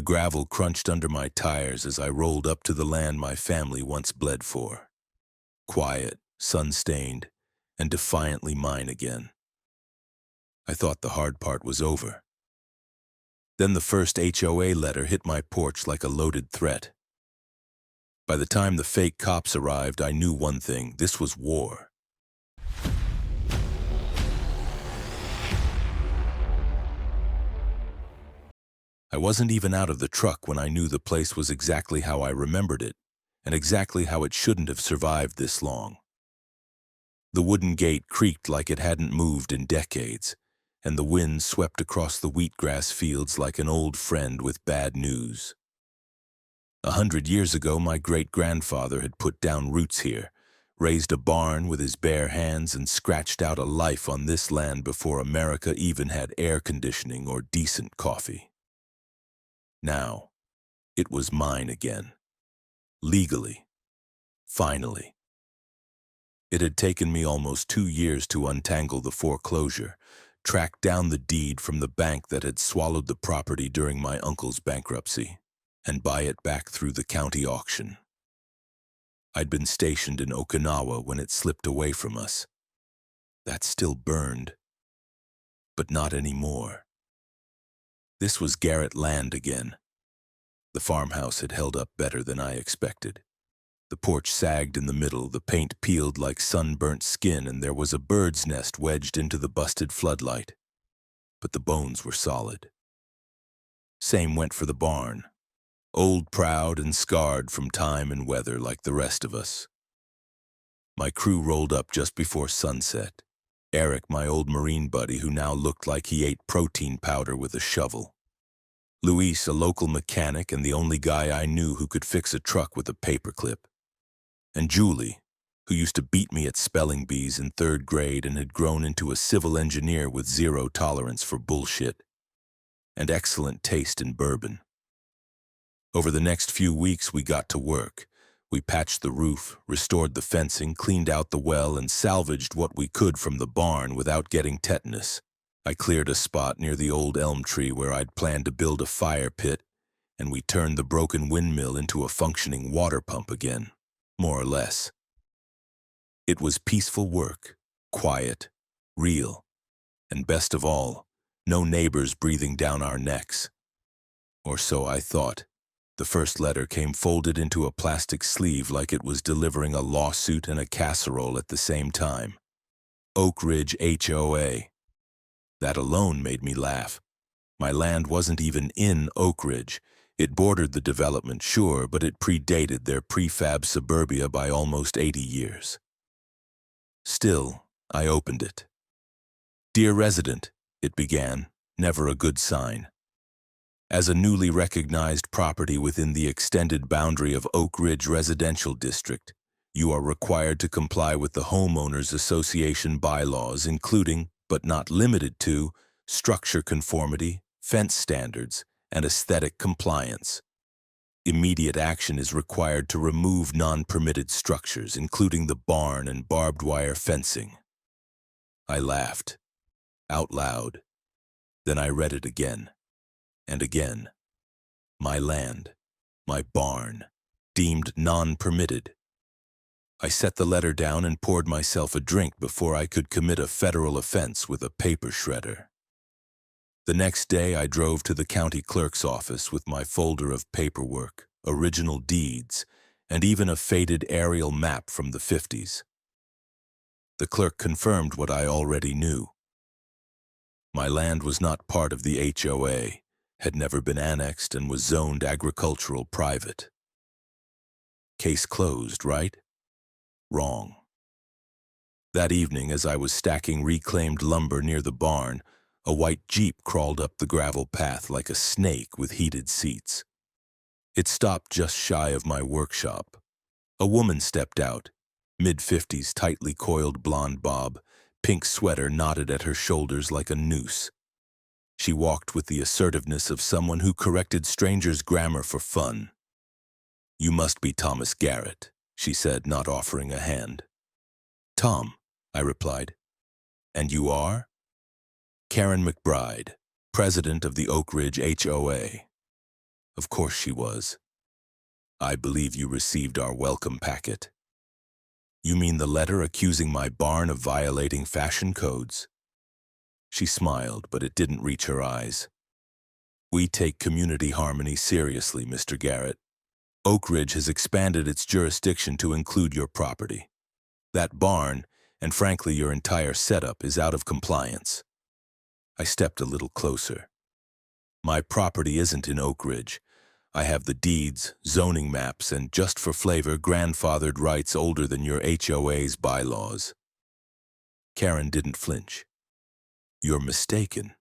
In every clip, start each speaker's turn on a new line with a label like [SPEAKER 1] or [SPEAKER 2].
[SPEAKER 1] The gravel crunched under my tires as I rolled up to the land my family once bled for. Quiet, sun-stained, and defiantly mine again. I thought the hard part was over. Then the first HOA letter hit my porch like a loaded threat. By the time the fake cops arrived, I knew one thing: this was war. I wasn't even out of the truck when I knew the place was exactly how I remembered it, and exactly how it shouldn't have survived this long. The wooden gate creaked like it hadn't moved in decades, and the wind swept across the wheatgrass fields like an old friend with bad news. 100 years ago, my great-grandfather had put down roots here, raised a barn with his bare hands, and scratched out a life on this land before America even had air conditioning or decent coffee. Now, it was mine again. Legally. Finally. It had taken me almost 2 years to untangle the foreclosure, track down the deed from the bank that had swallowed the property during my uncle's bankruptcy, and buy it back through the county auction. I'd been stationed in Okinawa when it slipped away from us. That still burned, but not anymore. This was Garrett land again. The farmhouse had held up better than I expected. The porch sagged in the middle, the paint peeled like sunburnt skin, and there was a bird's nest wedged into the busted floodlight. But the bones were solid. Same went for the barn. Old, proud, and scarred from time and weather like the rest of us. My crew rolled up just before sunset. Eric, my old Marine buddy who now looked like he ate protein powder with a shovel. Luis, a local mechanic and the only guy I knew who could fix a truck with a paperclip. And Julie, who used to beat me at spelling bees in 3rd grade and had grown into a civil engineer with zero tolerance for bullshit and excellent taste in bourbon. Over the next few weeks, we got to work. We patched the roof, restored the fencing, cleaned out the well, and salvaged what we could from the barn without getting tetanus. I cleared a spot near the old elm tree where I'd planned to build a fire pit, and we turned the broken windmill into a functioning water pump again, more or less. It was peaceful work, quiet, real, and best of all, no neighbors breathing down our necks. Or so I thought. The first letter came folded into a plastic sleeve like it was delivering a lawsuit and a casserole at the same time. Oak Ridge HOA. That alone made me laugh. My land wasn't even in Oak Ridge. It bordered the development, sure, but it predated their prefab suburbia by almost 80 years. Still, I opened it. "Dear resident," it began, never a good sign. "As a newly recognized property within the extended boundary of Oak Ridge Residential District, you are required to comply with the Homeowners Association bylaws, including, but not limited to, structure conformity, fence standards, and aesthetic compliance. Immediate action is required to remove non-permitted structures, including the barn and barbed wire fencing." I laughed, out loud. Then I read it again. And again. My land, my barn, deemed non-permitted. I set the letter down and poured myself a drink before I could commit a federal offense with a paper shredder. The next day I drove to the county clerk's office with my folder of paperwork, original deeds, and even a faded aerial map from the 50s. The clerk confirmed what I already knew. My land was not part of the HOA, had never been annexed, and was zoned agricultural private. Case closed, right? Wrong. That evening, as I was stacking reclaimed lumber near the barn, a white Jeep crawled up the gravel path like a snake with heated seats. It stopped just shy of my workshop. A woman stepped out, mid-50s, tightly coiled blonde bob, pink sweater knotted at her shoulders like a noose. She walked with the assertiveness of someone who corrected strangers' grammar for fun. "You must be Thomas Garrett," she said, not offering a hand. "Tom," I replied. "And you are?" "Karen McBride, president of the Oak Ridge HOA." Of course she was. I believe you received our welcome packet. You mean the letter accusing my barn of violating fashion codes? She smiled, but it didn't reach her eyes. We take community harmony seriously, Mr. Garrett. Oak Ridge has expanded its jurisdiction to include your property. That barn, and frankly your entire setup, is out of compliance. I stepped a little closer. My property isn't in Oak Ridge. I have the deeds, zoning maps, and just for flavor, grandfathered rights older than your HOA's bylaws. Karen didn't flinch. You're mistaken.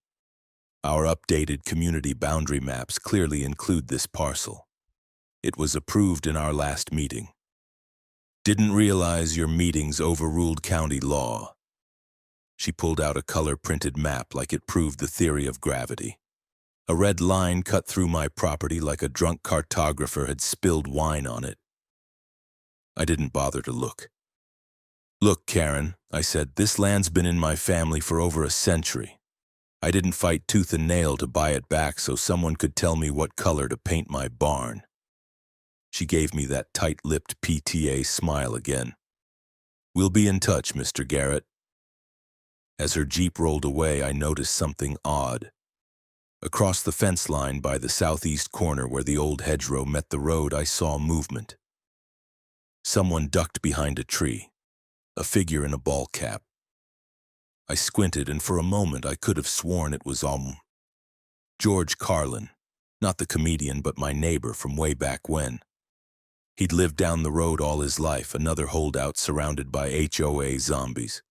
[SPEAKER 1] Our updated community boundary maps clearly include this parcel. It was approved in our last meeting. Didn't realize your meetings overruled county law. She pulled out a color-printed map like it proved the theory of gravity. A red line cut through my property like a drunk cartographer had spilled wine on it. I didn't bother to look. Look, Karen, I said, this land's been in my family for over a century. I didn't fight tooth and nail to buy it back so someone could tell me what color to paint my barn. She gave me that tight-lipped PTA smile again. We'll be in touch, Mr. Garrett. As her Jeep rolled away, I noticed something odd. Across the fence line by the southeast corner where the old hedgerow met the road, I saw movement. Someone ducked behind a tree, a figure in a ball cap. I squinted, and for a moment I could have sworn it was George Carlin, not the comedian but my neighbor from way back when. He'd lived down the road all his life, another holdout surrounded by HOA zombies.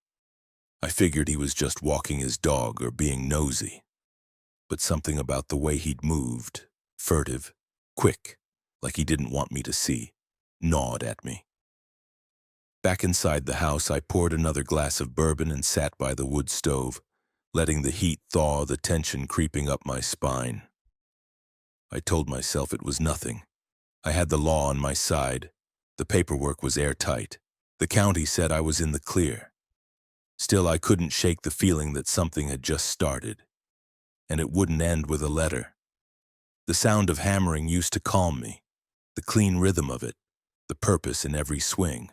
[SPEAKER 1] I figured he was just walking his dog or being nosy. But something about the way he'd moved, furtive, quick, like he didn't want me to see, gnawed at me. Back inside the house, I poured another glass of bourbon and sat by the wood stove, letting the heat thaw the tension creeping up my spine. I told myself it was nothing. I had the law on my side. The paperwork was airtight. The county said I was in the clear. Still, I couldn't shake the feeling that something had just started. And it wouldn't end with a letter. The sound of hammering used to calm me, the clean rhythm of it, the purpose in every swing.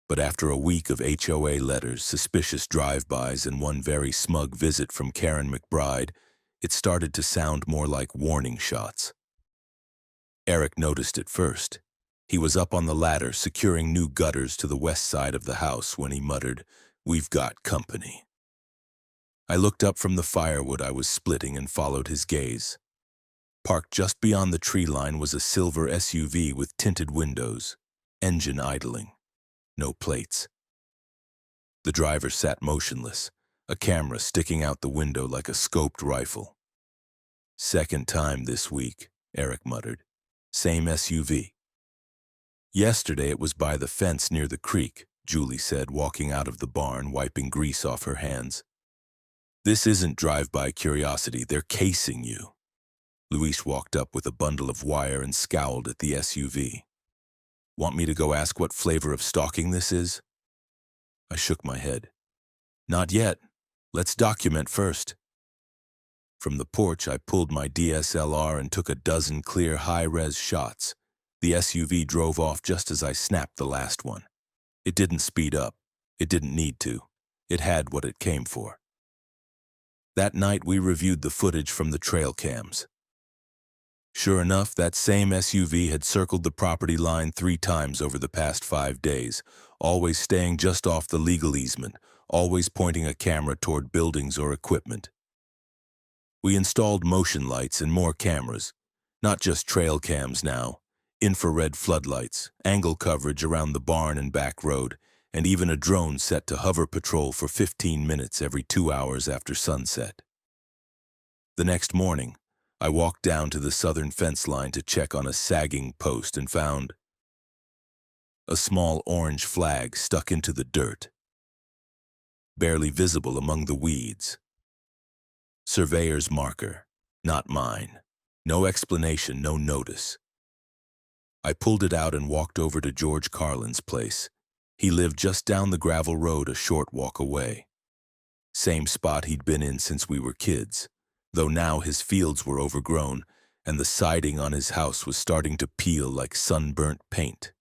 [SPEAKER 1] But after a week of HOA letters, suspicious drive-bys, and one very smug visit from Karen McBride, it started to sound more like warning shots. Eric noticed it first. He was up on the ladder securing new gutters to the west side of the house when he muttered, "We've got company." I looked up from the firewood I was splitting and followed his gaze. Parked just beyond the tree line was a silver SUV with tinted windows, engine idling, no plates. The driver sat motionless, a camera sticking out the window like a scoped rifle. "Second time this week," Eric muttered. "Same SUV." "Yesterday it was by the fence near the creek," Julie said, walking out of the barn, wiping grease off her hands. "This isn't drive-by curiosity, they're casing you." Luis walked up with a bundle of wire and scowled at the SUV. "Want me to go ask what flavor of stalking this is?" I shook my head. "Not yet. Let's document first." From the porch, I pulled my DSLR and took a dozen clear high-res shots. The SUV drove off just as I snapped the last one. It didn't speed up. It didn't need to. It had what it came for. That night, we reviewed the footage from the trail cams. Sure enough, that same SUV had circled the property line 3 times over the past 5 days, always staying just off the legal easement, always pointing a camera toward buildings or equipment. We installed motion lights and more cameras, not just trail cams now, infrared floodlights, angle coverage around the barn and back road, and even a drone set to hover patrol for 15 minutes every 2 hours after sunset. The next morning, I walked down to the southern fence line to check on a sagging post and found a small orange flag stuck into the dirt, barely visible among the weeds. Surveyor's marker, not mine. No explanation, no notice. I pulled it out and walked over to George Carlin's place. He lived just down the gravel road a short walk away. Same spot he'd been in since we were kids, though now his fields were overgrown and the siding on his house was starting to peel like sunburnt paint.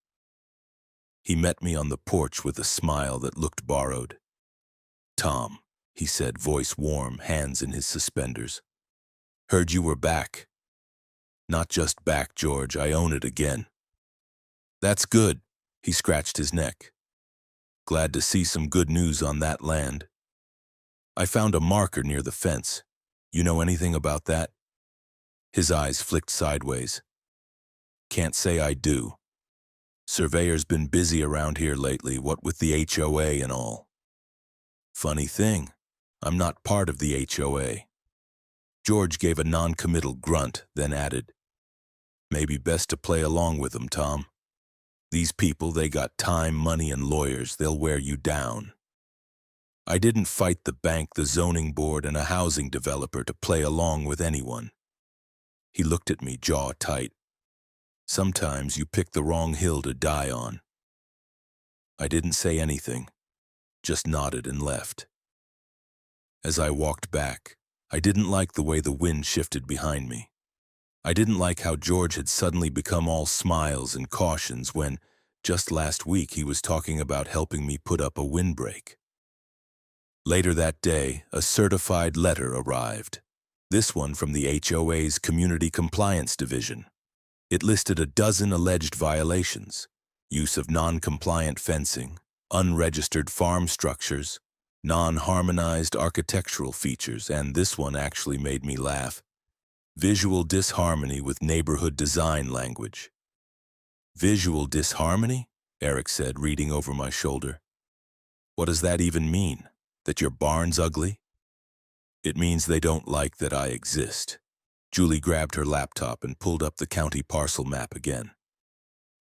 [SPEAKER 1] He met me on the porch with a smile that looked borrowed. "Tom," he said, voice warm, hands in his suspenders. "Heard you were back." "Not just back, George, I own it again." "That's good." He scratched his neck. "Glad to see some good news on that land. I found a marker near the fence. You know anything about that?" His eyes flicked sideways. "Can't say I do. Surveyor's been busy around here lately, what with the HOA and all." "Funny thing, I'm not part of the HOA." George gave a non-committal grunt, then added, "Maybe best to play along with them, Tom. These people, they got time, money, and lawyers. They'll wear you down. I didn't fight the bank, the zoning board, and a housing developer to play along with anyone." He looked at me, jaw tight. "Sometimes you pick the wrong hill to die on." I didn't say anything, just nodded and left. As I walked back, I didn't like the way the wind shifted behind me. I didn't like how George had suddenly become all smiles and cautions when, just last week, he was talking about helping me put up a windbreak. Later that day, a certified letter arrived. This one from the HOA's Community Compliance Division. It listed a dozen alleged violations: use of non-compliant fencing, unregistered farm structures, non-harmonized architectural features, and this one actually made me laugh: visual disharmony with neighborhood design language. "Visual disharmony?" Eric said, reading over my shoulder. "What does that even mean? That your barn's ugly?" "It means they don't like that I exist." Julie grabbed her laptop and pulled up the county parcel map again.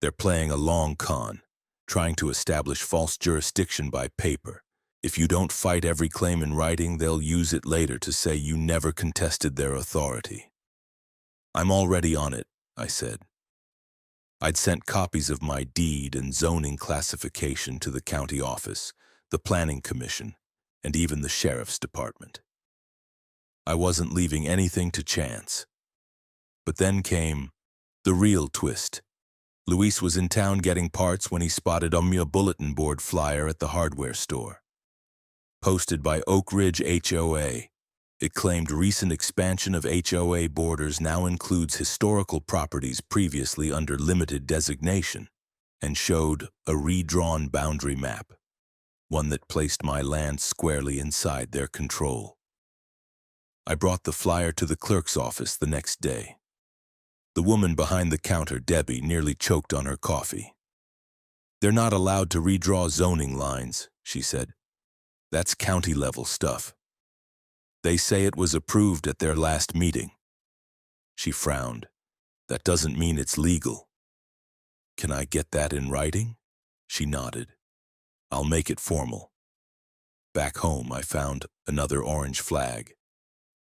[SPEAKER 1] "They're playing a long con, trying to establish false jurisdiction by paper. If you don't fight every claim in writing, they'll use it later to say you never contested their authority." "I'm already on it," I said. I'd sent copies of my deed and zoning classification to the county office, the planning commission, and even the sheriff's department. I wasn't leaving anything to chance. But then came the real twist. Luis was in town getting parts when he spotted a bulletin board flyer at the hardware store. Posted by Oak Ridge HOA, it claimed recent expansion of HOA borders now includes historical properties previously under limited designation, and showed a redrawn boundary map, one that placed my land squarely inside their control. I brought the flyer to the clerk's office the next day. The woman behind the counter, Debbie, nearly choked on her coffee. "They're not allowed to redraw zoning lines," she said. "That's county-level stuff. They say it was approved at their last meeting." She frowned. "That doesn't mean it's legal." "Can I get that in writing?" She nodded. "I'll make it formal." Back home, I found another orange flag,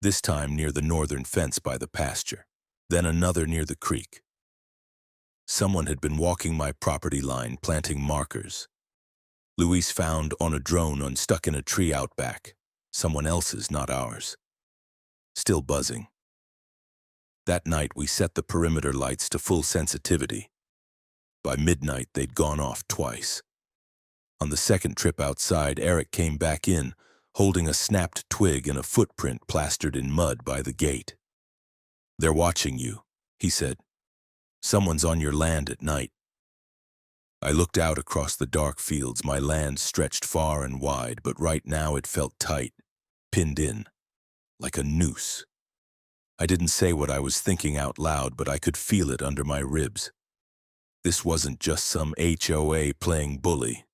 [SPEAKER 1] this time near the northern fence by the pasture, then another near the creek. Someone had been walking my property line, planting markers. Luis found on a drone unstuck in a tree out back. Someone else's, not ours. Still buzzing. That night, we set the perimeter lights to full sensitivity. By midnight, they'd gone off twice. On the second trip outside, Eric came back in, holding a snapped twig and a footprint plastered in mud by the gate. "They're watching you," he said. "Someone's on your land at night." I looked out across the dark fields. My land stretched far and wide, but right now it felt tight, pinned in, like a noose. I didn't say what I was thinking out loud, but I could feel it under my ribs. This wasn't just some HOA playing bully.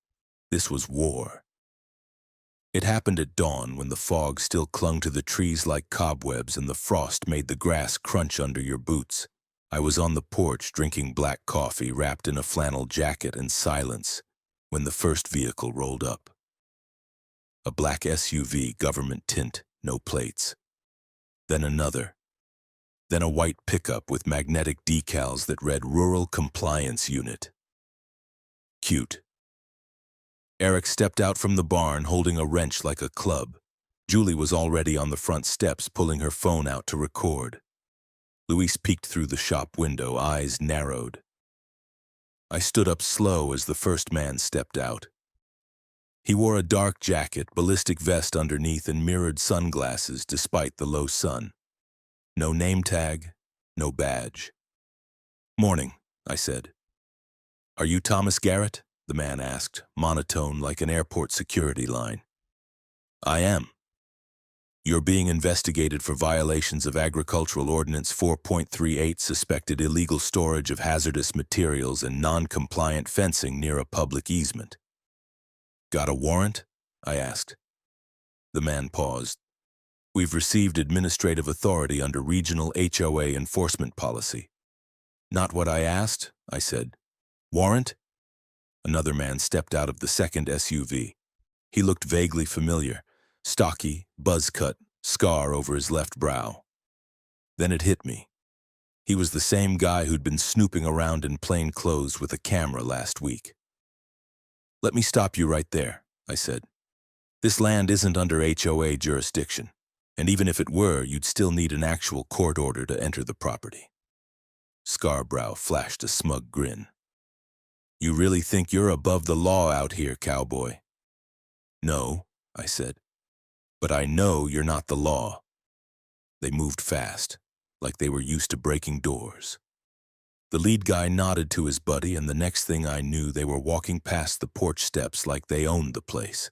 [SPEAKER 1] This was war. It happened at dawn when the fog still clung to the trees like cobwebs and the frost made the grass crunch under your boots. I was on the porch drinking black coffee wrapped in a flannel jacket in silence when the first vehicle rolled up. A black SUV, government tint, no plates. Then another. Then a white pickup with magnetic decals that read Rural Compliance Unit. Cute. Eric stepped out from the barn holding a wrench like a club. Julie was already on the front steps pulling her phone out to record. Luis peeked through the shop window, eyes narrowed. I stood up slow as the first man stepped out. He wore a dark jacket, ballistic vest underneath, and mirrored sunglasses despite the low sun. No name tag, no badge. "Morning," I said. "Are you Thomas Garrett?" the man asked, monotone like an airport security line. "I am. You're being investigated for violations of Agricultural Ordinance 4.38, suspected illegal storage of hazardous materials and non-compliant fencing near a public easement." "Got a warrant?" I asked. The man paused. "We've received administrative authority under regional HOA enforcement policy." "Not what I asked," I said. "Warrant?" Another man stepped out of the second SUV. He looked vaguely familiar, stocky, buzz-cut, scar over his left brow. Then it hit me. He was the same guy who'd been snooping around in plain clothes with a camera last week. "Let me stop you right there," I said. "This land isn't under HOA jurisdiction, and even if it were, you'd still need an actual court order to enter the property." Scarborough flashed a smug grin. "You really think you're above the law out here, cowboy?" "No," I said. "But I know you're not the law." They moved fast, like they were used to breaking doors. The lead guy nodded to his buddy, and the next thing I knew, they were walking past the porch steps like they owned the place.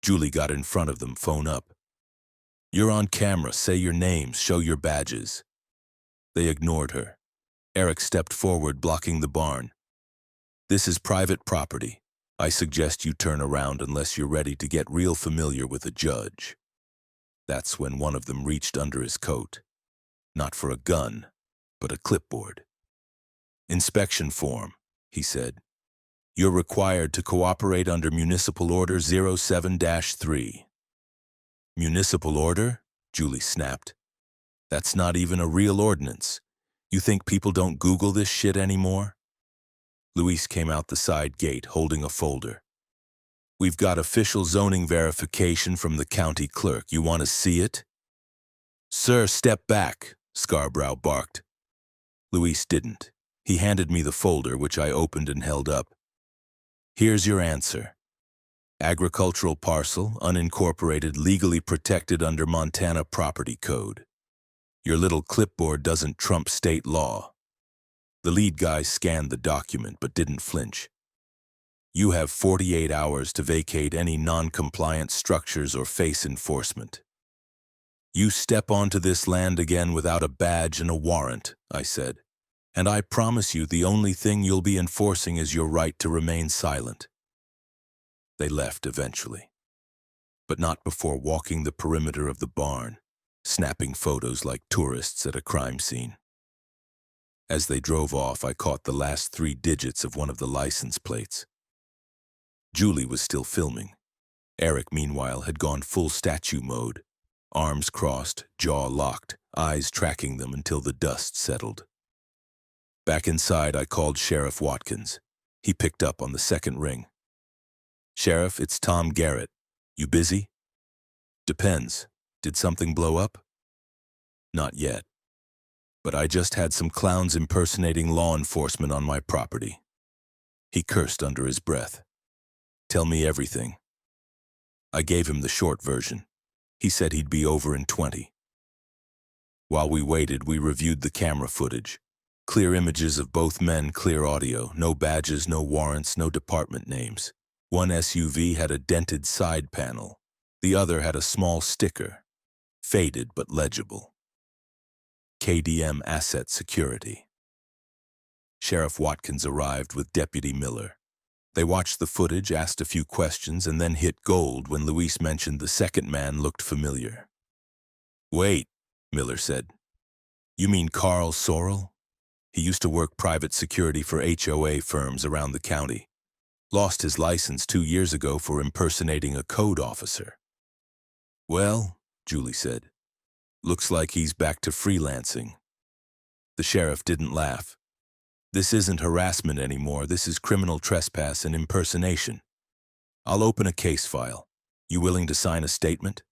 [SPEAKER 1] Julie got in front of them, phone up. "You're on camera, say your names, show your badges." They ignored her. Eric stepped forward, blocking the barn. "This is private property. I suggest you turn around unless you're ready to get real familiar with a judge." That's when one of them reached under his coat. Not for a gun, but a clipboard. "Inspection form," he said. "You're required to cooperate under Municipal Order 07-3. "Municipal Order?" Julie snapped. "That's not even a real ordinance. You think people don't Google this shit anymore?" Luis came out the side gate, holding a folder. "We've got official zoning verification from the county clerk. You want to see it?" "Sir, step back," Scarborough barked. Luis didn't. He handed me the folder, which I opened and held up. "Here's your answer. Agricultural parcel, unincorporated, legally protected under Montana Property Code. Your little clipboard doesn't trump state law." The lead guy scanned the document but didn't flinch. "You have 48 hours to vacate any non-compliant structures or face enforcement." "You step onto this land again without a badge and a warrant," I said, "and I promise you the only thing you'll be enforcing is your right to remain silent." They left eventually, but not before walking the perimeter of the barn, snapping photos like tourists at a crime scene. As they drove off, I caught the last 3 digits of one of the license plates. Julie was still filming. Eric, meanwhile, had gone full statue mode, arms crossed, jaw locked, eyes tracking them until the dust settled. Back inside, I called Sheriff Watkins. He picked up on the second ring. "Sheriff, it's Tom Garrett. You busy?" "Depends. Did something blow up?" "Not yet. But I just had some clowns impersonating law enforcement on my property." He cursed under his breath. "Tell me everything." I gave him the short version. He said he'd be over in 20. While we waited, we reviewed the camera footage. Clear images of both men, clear audio, no badges, no warrants, no department names. One SUV had a dented side panel. The other had a small sticker, faded but legible. KDM Asset Security. Sheriff Watkins arrived with Deputy Miller. They watched the footage, asked a few questions, and then hit gold when Luis mentioned the second man looked familiar. "Wait," Miller said. "You mean Carl Sorrell? He used to work private security for HOA firms around the county. Lost his license 2 years ago for impersonating a code officer." "Well," Julie said, "looks like he's back to freelancing." The sheriff didn't laugh. "This isn't harassment anymore. This is criminal trespass and impersonation. I'll open a case file. You willing to sign a statement?"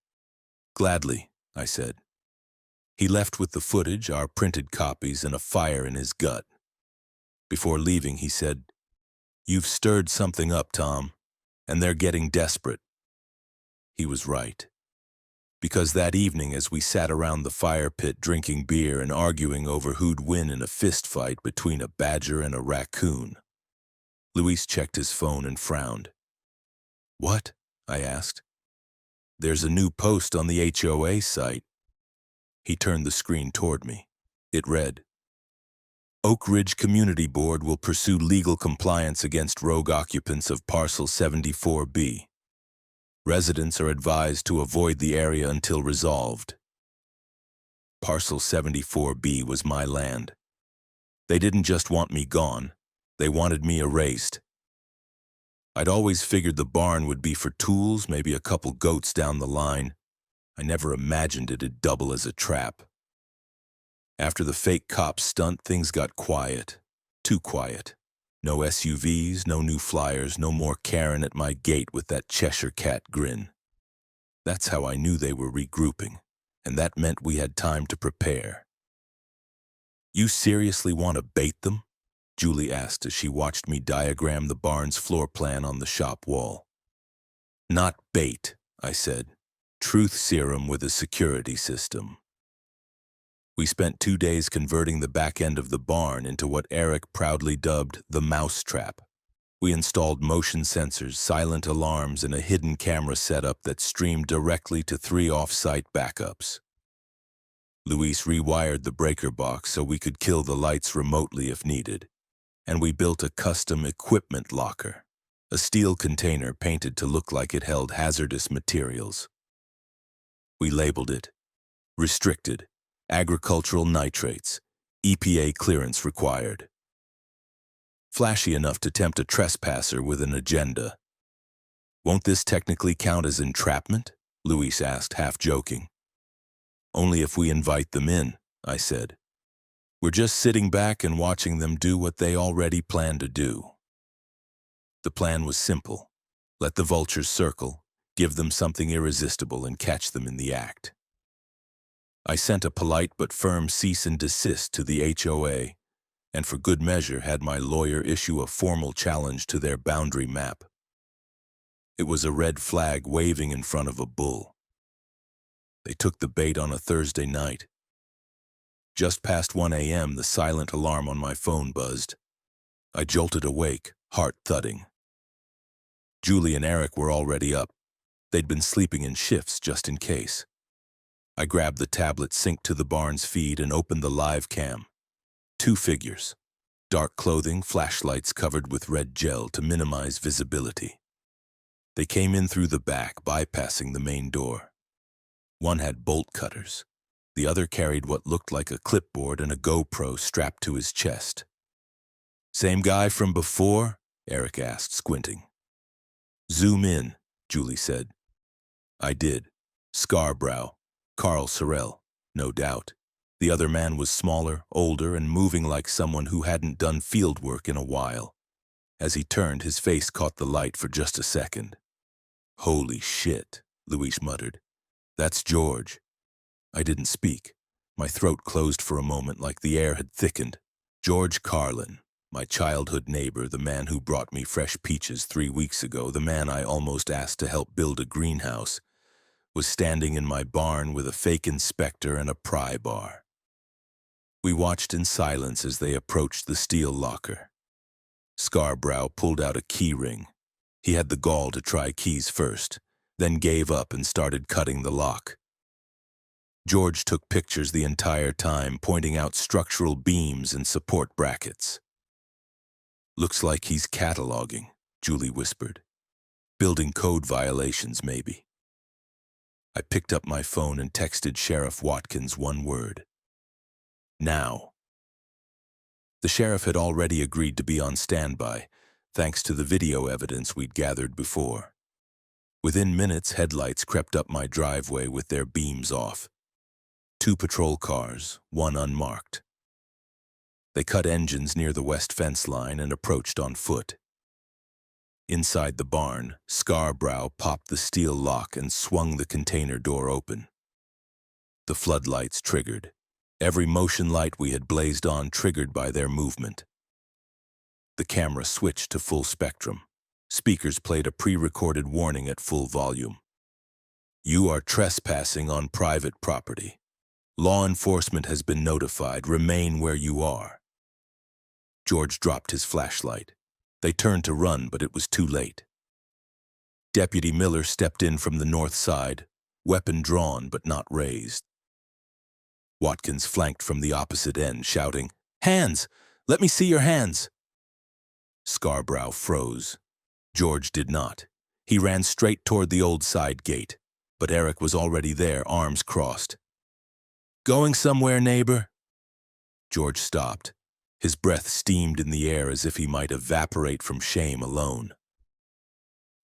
[SPEAKER 1] "Gladly," I said. He left with the footage, our printed copies, and a fire in his gut. Before leaving, he said, "You've stirred something up, Tom, and they're getting desperate." He was right. Because that evening, as we sat around the fire pit drinking beer and arguing over who'd win in a fist fight between a badger and a raccoon, Luis checked his phone and frowned. "What?" I asked. "There's a new post on the HOA site." He turned the screen toward me. It read, "Oak Ridge Community Board will pursue legal compliance against rogue occupants of Parcel 74B. Residents are advised to avoid the area until resolved." Parcel 74B was my land. They didn't just want me gone, they wanted me erased. I'd always figured the barn would be for tools, maybe a couple goats down the line. I never imagined it'd double as a trap. After the fake cop stunt, things got quiet. Too quiet. No SUVs, no new flyers, no more Karen at my gate with that Cheshire cat grin. That's how I knew they were regrouping, and that meant we had time to prepare. "You seriously want to bait them?" Julie asked as she watched me diagram the barn's floor plan on the shop wall. "Not bait," I said. "Truth serum with a security system." We spent 2 days converting the back end of the barn into what Eric proudly dubbed the mousetrap. We installed motion sensors, silent alarms, and a hidden camera setup that streamed directly to 3 off-site backups. Luis rewired the breaker box so we could kill the lights remotely if needed, and we built a custom equipment locker, a steel container painted to look like it held hazardous materials. We labeled it Restricted, Agricultural Nitrates, EPA clearance required. Flashy enough to tempt a trespasser with an agenda. "Won't this technically count as entrapment?" Luis asked, half joking. "Only if we invite them in," I said. "We're just sitting back and watching them do what they already plan to do." The plan was simple. Let the vultures circle, give them something irresistible, and catch them in the act. I sent a polite but firm cease and desist to the HOA, and for good measure had my lawyer issue a formal challenge to their boundary map. It was a red flag waving in front of a bull. They took the bait on a Thursday night. Just past 1 a.m., the silent alarm on my phone buzzed. I jolted awake, heart thudding. Julie and Eric were already up. They'd been sleeping in shifts just in case. I grabbed the tablet synced to the barn's feed and opened the live cam. 2 figures. Dark clothing, flashlights covered with red gel to minimize visibility. They came in through the back, bypassing the main door. One had bolt cutters. The other carried what looked like a clipboard and a GoPro strapped to his chest. "Same guy from before?" Eric asked, squinting. "Zoom in," Julie said. I did. Scarbrow. Carl Sorrell, no doubt. The other man was smaller, older, and moving like someone who hadn't done field work in a while. As he turned, his face caught the light for just a second. "Holy shit," Luis muttered. "That's George." I didn't speak. My throat closed for a moment like the air had thickened. George Carlin, my childhood neighbor, the man who brought me fresh peaches 3 weeks ago, the man I almost asked to help build a greenhouse, was standing in my barn with a fake inspector and a pry bar. We watched in silence as they approached the steel locker. Scarbrow pulled out a key ring. He had the gall to try keys first, then gave up and started cutting the lock. George took pictures the entire time, pointing out structural beams and support brackets. "Looks like he's cataloging," Julie whispered. "Building code violations, maybe." I picked up my phone and texted Sheriff Watkins one word. "Now." The sheriff had already agreed to be on standby, thanks to the video evidence we'd gathered before. Within minutes, headlights crept up my driveway with their beams off. 2 patrol cars, 1 unmarked. They cut engines near the west fence line and approached on foot. Inside the barn, Scarbrow popped the steel lock and swung the container door open. The floodlights triggered. Every motion light we had blazed on triggered by their movement. The camera switched to full spectrum. Speakers played a pre-recorded warning at full volume. You are trespassing on private property. Law enforcement has been notified. Remain where you are. George dropped his flashlight. They turned to run, but it was too late. Deputy Miller stepped in from the north side, weapon drawn but not raised. Watkins flanked from the opposite end, shouting, "Hands! Let me see your hands!" Scarborough froze. George did not. He ran straight toward the old side gate, but Eric was already there, arms crossed. "Going somewhere, neighbor?" George stopped. His breath steamed in the air as if he might evaporate from shame alone.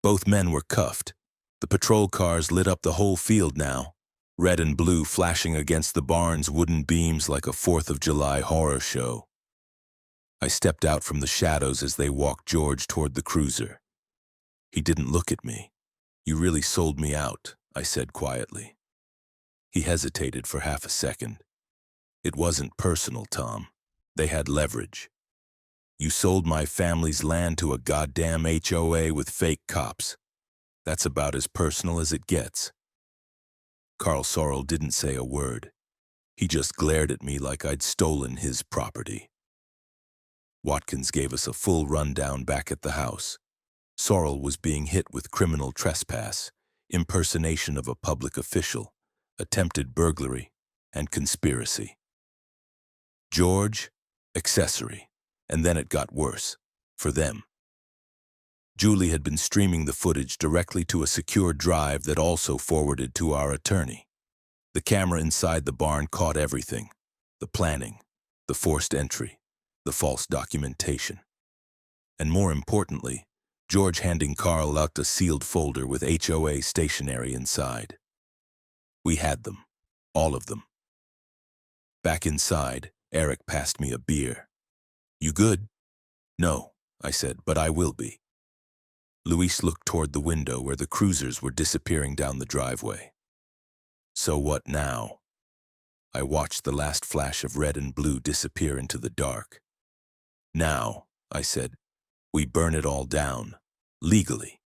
[SPEAKER 1] Both men were cuffed. The patrol cars lit up the whole field now, red and blue flashing against the barn's wooden beams like a 4th of July horror show. I stepped out from the shadows as they walked George toward the cruiser. He didn't look at me. "You really sold me out," I said quietly. He hesitated for half a second. "It wasn't personal, Tom. They had leverage. You sold my family's land to a goddamn HOA with fake cops. That's about as personal as it gets." Carl Sorrell didn't say a word. He just glared at me like I'd stolen his property. Watkins gave us a full rundown back at the house. Sorrell was being hit with criminal trespass, impersonation of a public official, attempted burglary, and conspiracy. George, accessory, and then it got worse, for them. Julie had been streaming the footage directly to a secure drive that also forwarded to our attorney. The camera inside the barn caught everything: the planning, the forced entry, the false documentation. And more importantly, George handing Carl out a sealed folder with HOA stationery inside. We had them, all of them. Back inside, Eric passed me a beer. "You good?" "No," I said, "but I will be." Luis looked toward the window where the cruisers were disappearing down the driveway. "So what now?" I watched the last flash of red and blue disappear into the dark. "Now," I said, "we burn it all down, legally."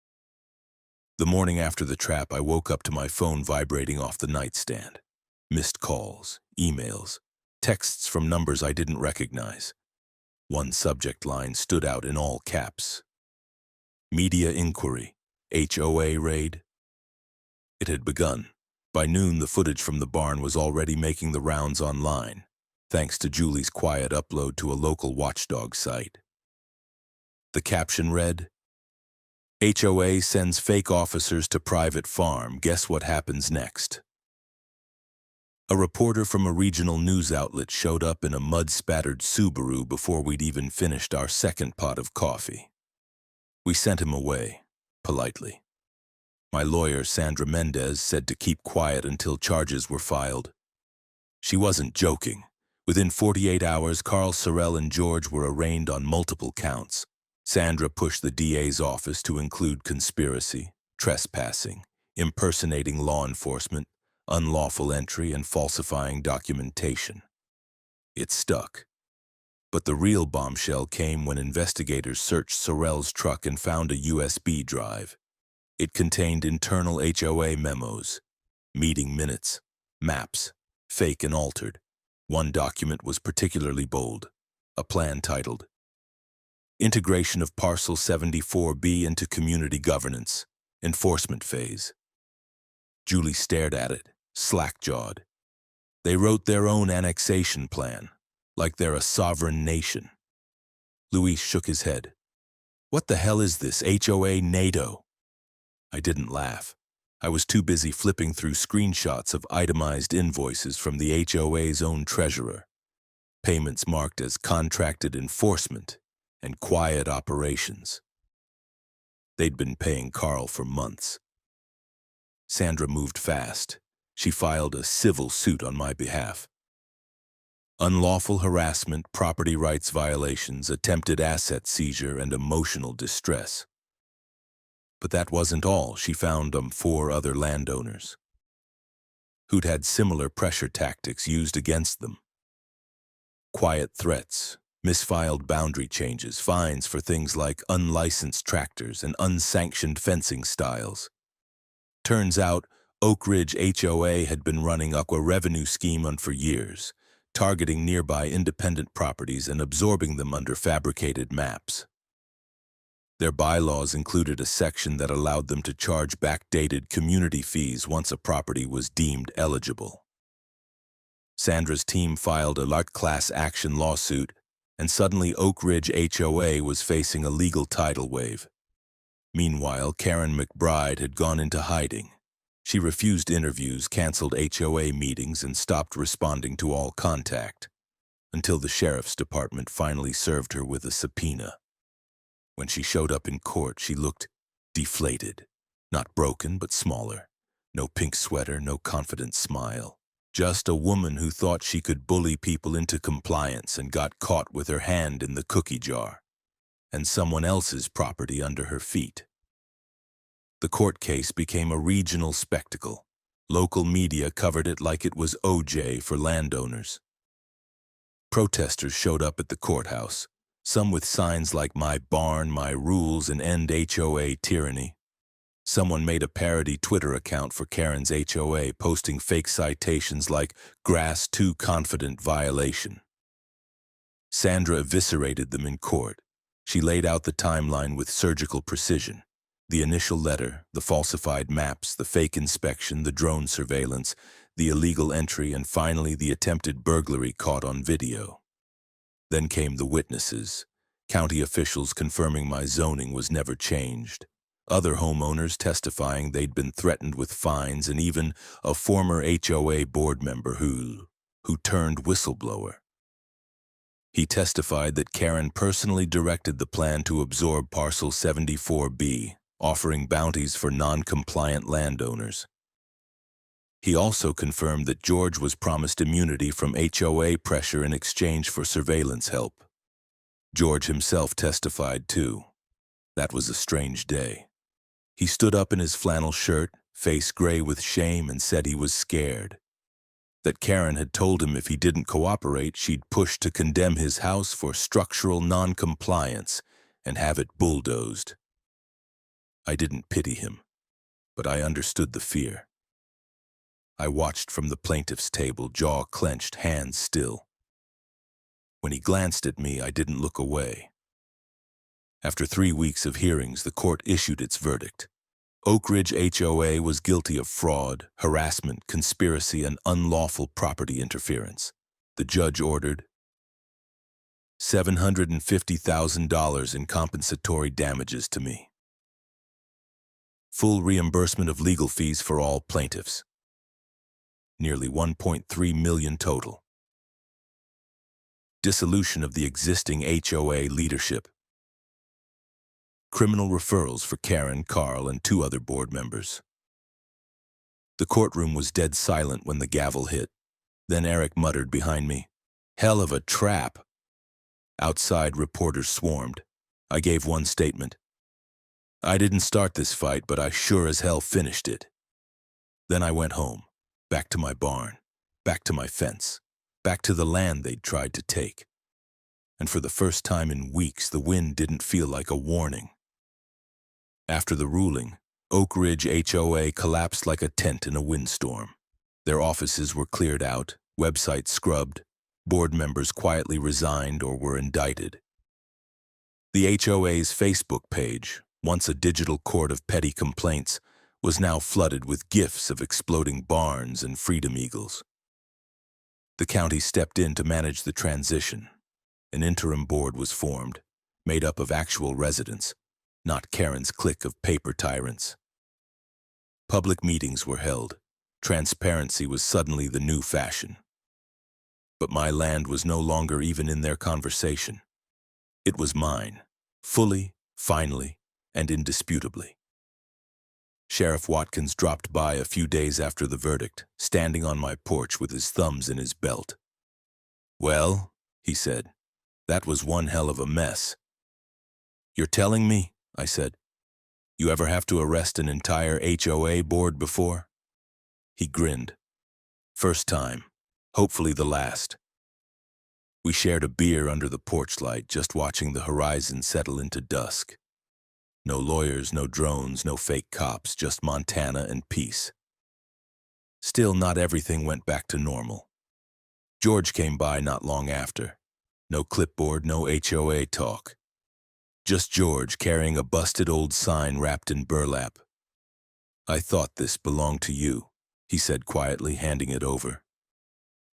[SPEAKER 1] The morning after the trap, I woke up to my phone vibrating off the nightstand. Missed calls, emails, texts from numbers I didn't recognize. One subject line stood out in all caps: "Media inquiry, HOA raid." It had begun. By noon, the footage from the barn was already making the rounds online, thanks to Julie's quiet upload to a local watchdog site. The caption read, "HOA sends fake officers to private farm. Guess what happens next?" A reporter from a regional news outlet showed up in a mud-spattered Subaru before we'd even finished our second pot of coffee. We sent him away, politely. My lawyer, Sandra Mendez, said to keep quiet until charges were filed. She wasn't joking. Within 48 hours, Carl Sorrell and George were arraigned on multiple counts. Sandra pushed the DA's office to include conspiracy, trespassing, impersonating law enforcement, unlawful entry, and falsifying documentation. It stuck. But the real bombshell came when investigators searched Sorrell's truck and found a USB drive. It contained internal HOA memos, meeting minutes, maps, fake and altered. One document was particularly bold, a plan titled, "Integration of Parcel 74B into Community Governance, Enforcement Phase." Julie stared at it, slack-jawed. They wrote their own annexation plan, like they're a sovereign nation. Luis shook his head. "What the hell is this, HOA NATO?" I didn't laugh. I was too busy flipping through screenshots of itemized invoices from the HOA's own treasurer, payments marked as contracted enforcement and quiet operations. They'd been paying Carl for months. Sandra moved fast. She filed a civil suit on my behalf. Unlawful harassment, property rights violations, attempted asset seizure, and emotional distress. But that wasn't all. She found 4 other landowners. who'd had similar pressure tactics used against them. Quiet threats, misfiled boundary changes, fines for things like unlicensed tractors and unsanctioned fencing styles. Turns out, Oak Ridge HOA had been running a revenue scheme for years, targeting nearby independent properties and absorbing them under fabricated maps. Their bylaws included a section that allowed them to charge backdated community fees once a property was deemed eligible. Sandra's team filed a large class action lawsuit, and suddenly Oak Ridge HOA was facing a legal tidal wave. Meanwhile, Karen McBride had gone into hiding. She refused interviews, canceled HOA meetings, and stopped responding to all contact, until the sheriff's department finally served her with a subpoena. When she showed up in court, she looked deflated. Not broken, but smaller. No pink sweater, no confident smile. Just a woman who thought she could bully people into compliance and got caught with her hand in the cookie jar, and someone else's property under her feet. The court case became a regional spectacle. Local media covered it like it was OJ for landowners. Protesters showed up at the courthouse, some with signs like "My barn, my rules, and end HOA tyranny." Someone made a parody Twitter account for Karen's HOA, posting fake citations like "grass too confident violation." Sandra eviscerated them in court. She laid out the timeline with surgical precision. The initial letter, the falsified maps, the fake inspection, the drone surveillance, the illegal entry, and finally the attempted burglary caught on video. Then came the witnesses, county officials confirming my zoning was never changed, other homeowners testifying they'd been threatened with fines, and even a former HOA board member who turned whistleblower. He testified that Karen personally directed the plan to absorb Parcel 74B, offering bounties for non-compliant landowners. He also confirmed that George was promised immunity from HOA pressure in exchange for surveillance help. George himself testified too. That was a strange day. He stood up in his flannel shirt, face gray with shame, and said he was scared. That Karen had told him if he didn't cooperate, she'd push to condemn his house for structural non-compliance and have it bulldozed. I didn't pity him, but I understood the fear. I watched from the plaintiff's table, jaw clenched, hands still. When he glanced at me, I didn't look away. After 3 weeks of hearings, the court issued its verdict. Oak Ridge HOA was guilty of fraud, harassment, conspiracy, and unlawful property interference. The judge ordered $750,000 in compensatory damages to me. Full reimbursement of legal fees for all plaintiffs. Nearly $1.3 million total. Dissolution of the existing HOA leadership. Criminal referrals for Karen, Carl, and 2 other board members. The courtroom was dead silent when the gavel hit. Then Eric muttered behind me, "Hell of a trap." Outside, reporters swarmed. I gave one statement. I didn't start this fight, but I sure as hell finished it. Then I went home, back to my barn, back to my fence, back to the land they'd tried to take. And for the first time in weeks, the wind didn't feel like a warning. After the ruling, Oak Ridge HOA collapsed like a tent in a windstorm. Their offices were cleared out, websites scrubbed, board members quietly resigned or were indicted. The HOA's Facebook page, once a digital court of petty complaints, was now flooded with gifs of exploding barns and freedom eagles. The county stepped in to manage the transition. An interim board was formed, made up of actual residents, not Karen's clique of paper tyrants. Public meetings were held. Transparency was suddenly the new fashion. But my land was no longer even in their conversation. It was mine, fully, finally, and indisputably. Sheriff Watkins dropped by a few days after the verdict, standing on my porch with his thumbs in his belt. "Well," he said, "that was one hell of a mess." "You're telling me," I said, "you ever have to arrest an entire HOA board before?" He grinned. First time. Hopefully the last. We shared a beer under the porch light, just watching the horizon settle into dusk. No lawyers, no drones, no fake cops, just Montana and peace. Still, not everything went back to normal. George came by not long after. No clipboard, no HOA talk. Just George carrying a busted old sign wrapped in burlap. "I thought this belonged to you," he said quietly, handing it over.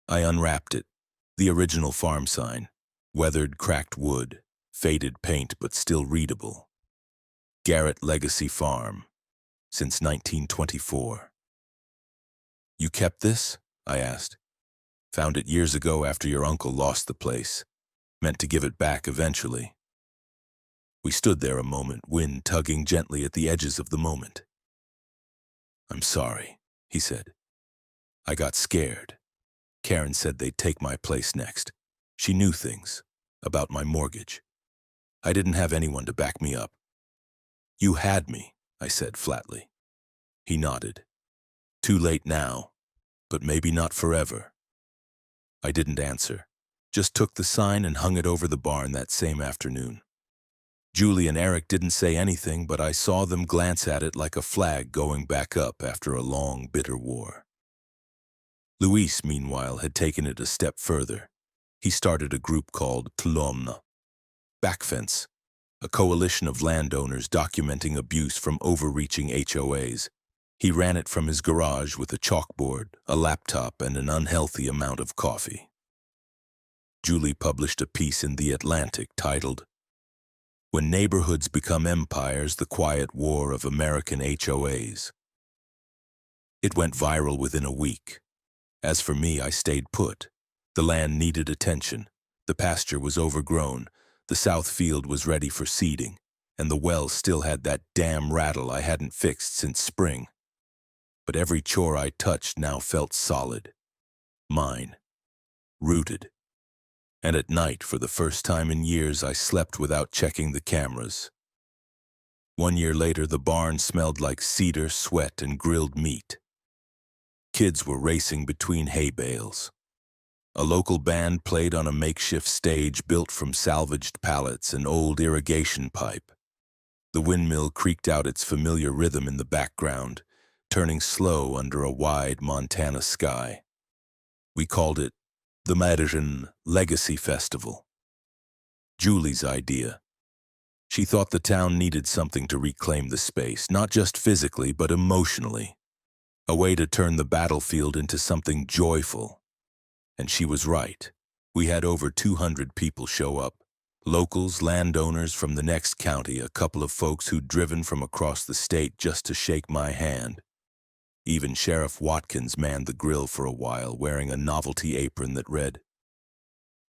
[SPEAKER 1] I unwrapped it. The original farm sign. Weathered, cracked wood. Faded paint, but still readable. Garrett Legacy Farm. Since 1924. "You kept this?" I asked. "Found it years ago after your uncle lost the place. Meant to give it back eventually." We stood there a moment, wind tugging gently at the edges of the moment. "I'm sorry," he said. "I got scared. Karen said they'd take my place next. She knew things about my mortgage. I didn't have anyone to back me up." "You had me," I said flatly. He nodded. "Too late now, but maybe not forever." I didn't answer, just took the sign and hung it over the barn that same afternoon. Julie and Eric didn't say anything, but I saw them glance at it like a flag going back up after a long, bitter war. Luis, meanwhile, had taken it a step further. He started a group called Tlomna, Backfence, a coalition of landowners documenting abuse from overreaching HOAs. He ran it from his garage with a chalkboard, a laptop, and an unhealthy amount of coffee. Julie published a piece in The Atlantic titled, "When Neighborhoods Become Empires, the Quiet War of American HOAs." It went viral within a week. As for me, I stayed put. The land needed attention. The pasture was overgrown. The south field was ready for seeding. And the well still had that damn rattle I hadn't fixed since spring. But every chore I touched now felt solid. Mine. Rooted. And at night, for the first time in years, I slept without checking the cameras. 1 year later, the barn smelled like cedar, sweat, and grilled meat. Kids were racing between hay bales. A local band played on a makeshift stage built from salvaged pallets and old irrigation pipe. The windmill creaked out its familiar rhythm in the background, turning slow under a wide Montana sky. We called it the Madison Legacy Festival. Julie's idea. She thought the town needed something to reclaim the space, not just physically, but emotionally. A way to turn the battlefield into something joyful. And she was right. We had over 200 people show up. Locals, landowners from the next county, a couple of folks who'd driven from across the state just to shake my hand. Even Sheriff Watkins manned the grill for a while, wearing a novelty apron that read,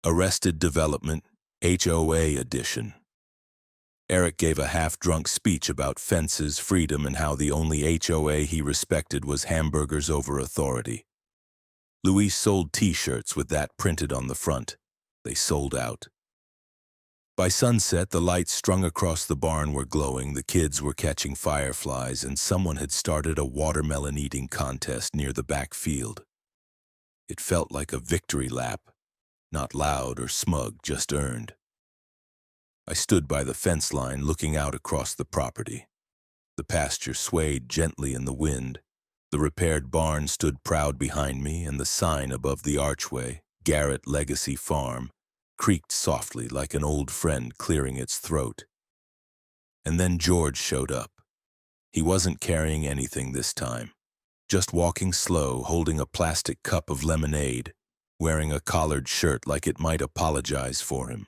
[SPEAKER 1] "Arrested Development, HOA Edition." Eric gave a half-drunk speech about fences, freedom, and how the only HOA he respected was hamburgers over authority. Luis sold T-shirts with that printed on the front. They sold out. By sunset, the lights strung across the barn were glowing, the kids were catching fireflies, and someone had started a watermelon eating contest near the back field. It felt like a victory lap, not loud or smug, just earned. I stood by the fence line looking out across the property. The pasture swayed gently in the wind. The repaired barn stood proud behind me, and the sign above the archway, Garrett Legacy Farm, creaked softly like an old friend clearing its throat. And then George showed up. He wasn't carrying anything this time, just walking slow, holding a plastic cup of lemonade, wearing a collared shirt like it might apologize for him.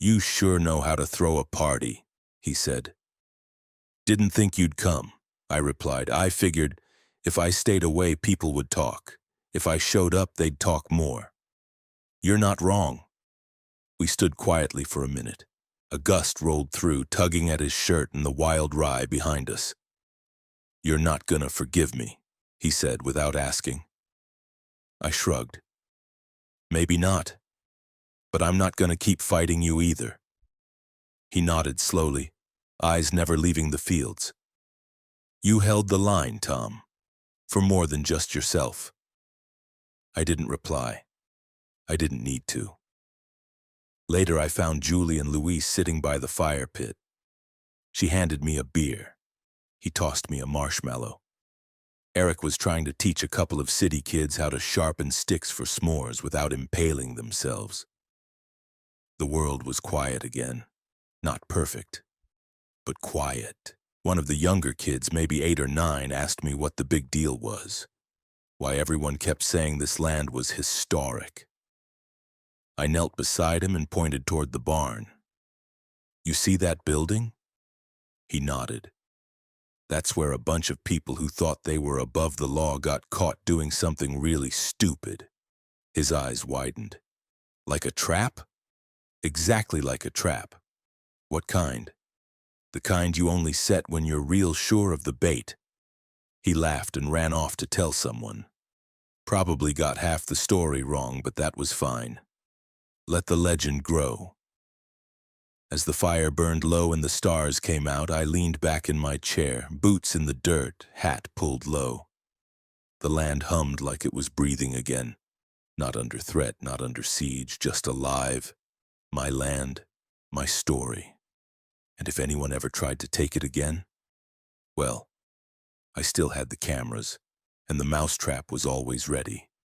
[SPEAKER 1] "You sure know how to throw a party," he said. "Didn't think you'd come," I replied. "I figured if I stayed away, people would talk. If I showed up, they'd talk more." "You're not wrong." We stood quietly for a minute. A gust rolled through, tugging at his shirt and the wild rye behind us. "You're not gonna forgive me," he said without asking. I shrugged. "Maybe not. But I'm not gonna keep fighting you either." He nodded slowly, eyes never leaving the fields. "You held the line, Tom, for more than just yourself." I didn't reply. I didn't need to. Later, I found Julie and Louise sitting by the fire pit. She handed me a beer. He tossed me a marshmallow. Eric was trying to teach a couple of city kids how to sharpen sticks for s'mores without impaling themselves. The world was quiet again. Not perfect, but quiet. One of the younger kids, maybe 8 or 9, asked me what the big deal was. Why everyone kept saying this land was historic. I knelt beside him and pointed toward the barn. "You see that building?" He nodded. "That's where a bunch of people who thought they were above the law got caught doing something really stupid." His eyes widened. "Like a trap?" "Exactly like a trap." "What kind?" "The kind you only set when you're real sure of the bait." He laughed and ran off to tell someone. Probably got half the story wrong, but that was fine. Let the legend grow. As the fire burned low and the stars came out, I leaned back in my chair, boots in the dirt, hat pulled low. The land hummed like it was breathing again. Not under threat, not under siege, just alive. My land, my story. And if anyone ever tried to take it again, well, I still had the cameras, and the mousetrap was always ready.